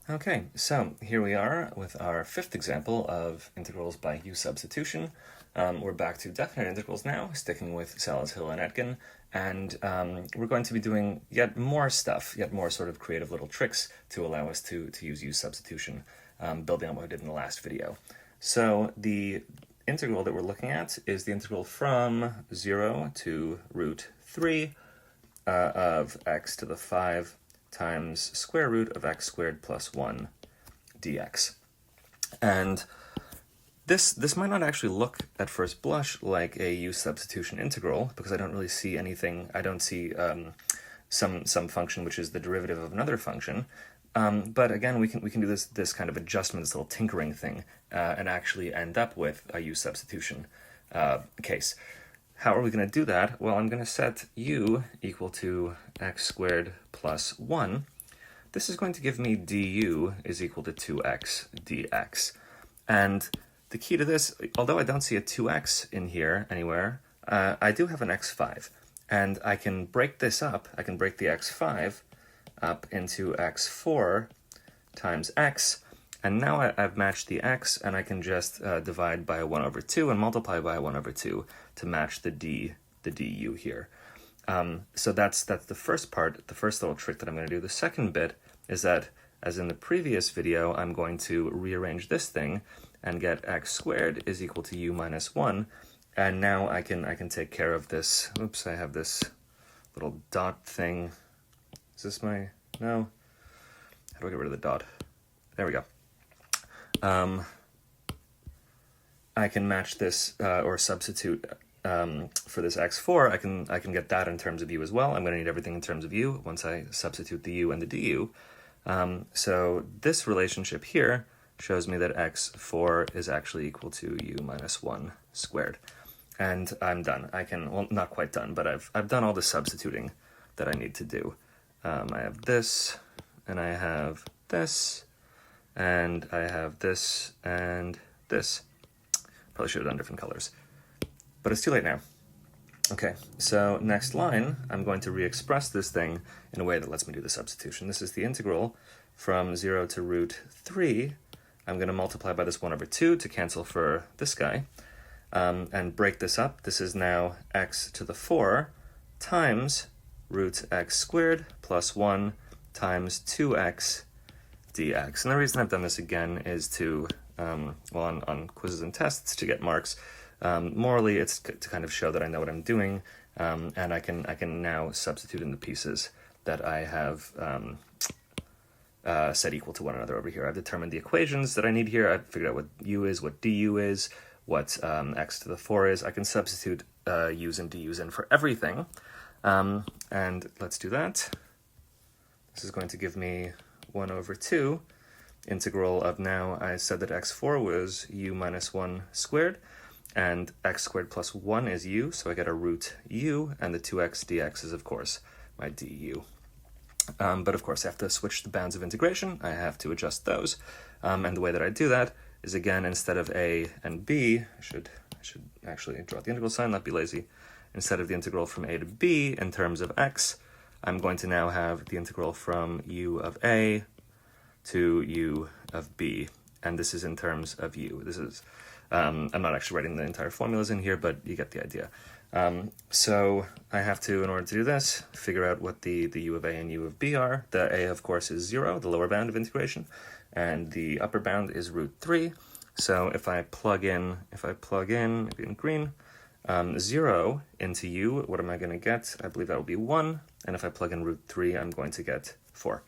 Okay, so here we are with our fifth example of integrals by u substitution. We're back to definite integrals now, sticking with Salazhill and Etkin, and we're going to be doing yet more stuff, yet more sort of creative little tricks to allow us to use u substitution, building on what we did in the last video. So the integral that we're looking at is the integral from 0 to root 3 of x to the 5 times square root of x squared plus 1 dx. And this might not actually look at first blush like a u substitution integral, because I don't really see anything. I don't see some function which is the derivative of another function. But again, we can do this kind of adjustment, this little tinkering thing, and actually end up with a u substitution case. How are we going to do that? Well, I'm going to set u equal to x squared plus 1. This is going to give me du is equal to 2x dx. And the key to this, although I don't see a 2x in here anywhere, I do have an x5. And I can break this up. I can break the x5 up into x4 times x. And now I've matched the x, and I can just divide by 1 over 2 and multiply by 1 over 2 to match the du here. So that's the first part, the first little trick that I'm going to do. The second bit is that, as in the previous video, I'm going to rearrange this thing and get x squared is equal to u minus 1. And now I can take care of this. Oops, I have this little dot thing. Is this my... No? How do I get rid of the dot? There we go. I can match this or substitute for this x4. I can get that in terms of u as well. I'm going to need everything in terms of u once I substitute the u and the du. So this relationship here shows me that x4 is actually equal to u minus 1 squared. And I'm done. Well, not quite done, but I've done all the substituting that I need to do. I have this, and I have this, and I have this and this. Probably should have done different colors, but it's too late now. Okay, so next line, I'm going to re-express this thing in a way that lets me do the substitution. This is the integral from 0 to root 3. I'm going to multiply by this 1 over 2 to cancel for this guy, and break this up. This is now x to the 4 times root x squared plus 1 times 2x dx. And the reason I've done this again is to, well, on quizzes and tests to get marks. Morally, it's to kind of show that I know what I'm doing, and I can now substitute in the pieces that I have set equal to one another over here. I've determined the equations that I need here. I've figured out what u is, what du is, what x to the 4 is. I can substitute u's and du's in for everything. And let's do that. This is going to give me 1 over 2 integral of, now I said that x4 was u minus 1 squared, and x squared plus 1 is u, so I get a root u, and the 2x dx is, of course, my du. But of course, I have to switch the bounds of integration. I have to adjust those. And the way that I do that is, again, instead of a and b, I should actually draw the integral sign, not be lazy. Instead of the integral from a to b in terms of x, I'm going to now have the integral from u of a to u of b, and this is in terms of u. This is, I'm not actually writing the entire formulas in here, but you get the idea. So I have to, in order to do this, figure out what the u of a and u of b are. The a, of course, is 0, the lower bound of integration, and the upper bound is root 3. So if I plug in, maybe in green, 0 into u, what am I going to get? I believe that will be 1, and if I plug in root 3, I'm going to get 4.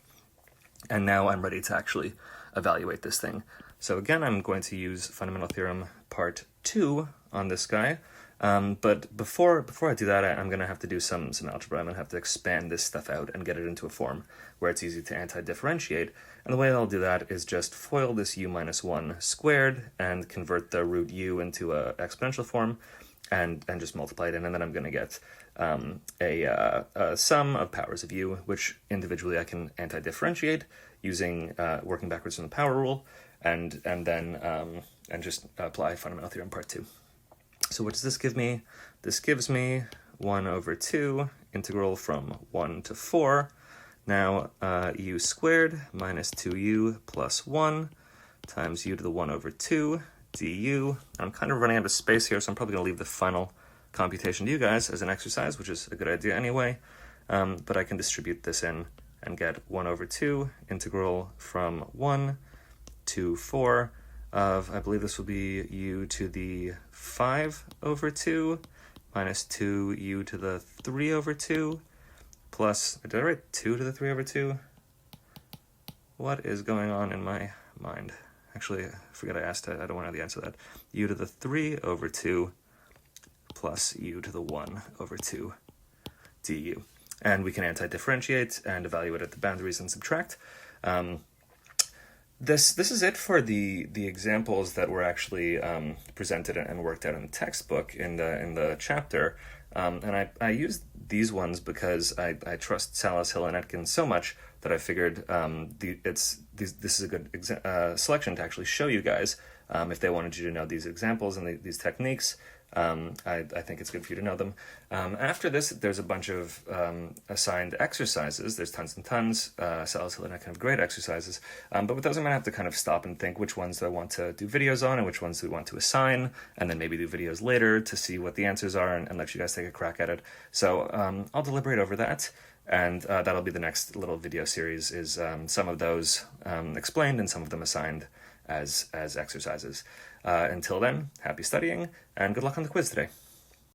And now I'm ready to actually evaluate this thing. So again, I'm going to use fundamental theorem part 2 on this guy. But before I do that, I'm going to have to do some algebra. I'm going to have to expand this stuff out and get it into a form where it's easy to anti-differentiate. And the way I'll do that is just FOIL this u minus 1 squared and convert the root u into a exponential form and just multiply it in. And then I'm going to get a sum of powers of u, which individually I can anti-differentiate using working backwards from the power rule, and just apply fundamental theorem part 2. So what does this give me? This gives me 1 over 2 integral from 1 to 4 Now, u squared minus 2u plus 1 times u to the 1 over 2 du. I'm kind of running out of space here, so I'm probably going to leave the final computation to you guys as an exercise, which is a good idea anyway. But I can distribute this in and get 1 over 2 integral from 1 to 4 of, I believe this will be u to the 5 over 2 minus 2u to the 3 over 2 plus, did I write 2 to the 3 over 2? What is going on in my mind? Actually, I forget I asked, I don't want to know the answer to that. U to the 3 over 2 plus u to the 1 over 2 du. And we can anti-differentiate and evaluate at the boundaries and subtract. This is it for the examples that were actually presented and worked out in the textbook in the chapter. And I used these ones because I trust Salas, Hill, and Etkin so much that I figured this is a good selection to actually show you guys if they wanted you to know these examples and these techniques. I think it's good for you to know them. After this, there's a bunch of assigned exercises. There's tons and tons. Salas, Hill, and Etkin have great exercises. But with those, I'm going to have to kind of stop and think which ones do I want to do videos on and which ones do we want to assign, and then maybe do videos later to see what the answers are and let you guys take a crack at it. So I'll deliberate over that. And that'll be the next little video series, is some of those explained and some of them assigned as exercises. Until then, happy studying, and good luck on the quiz today.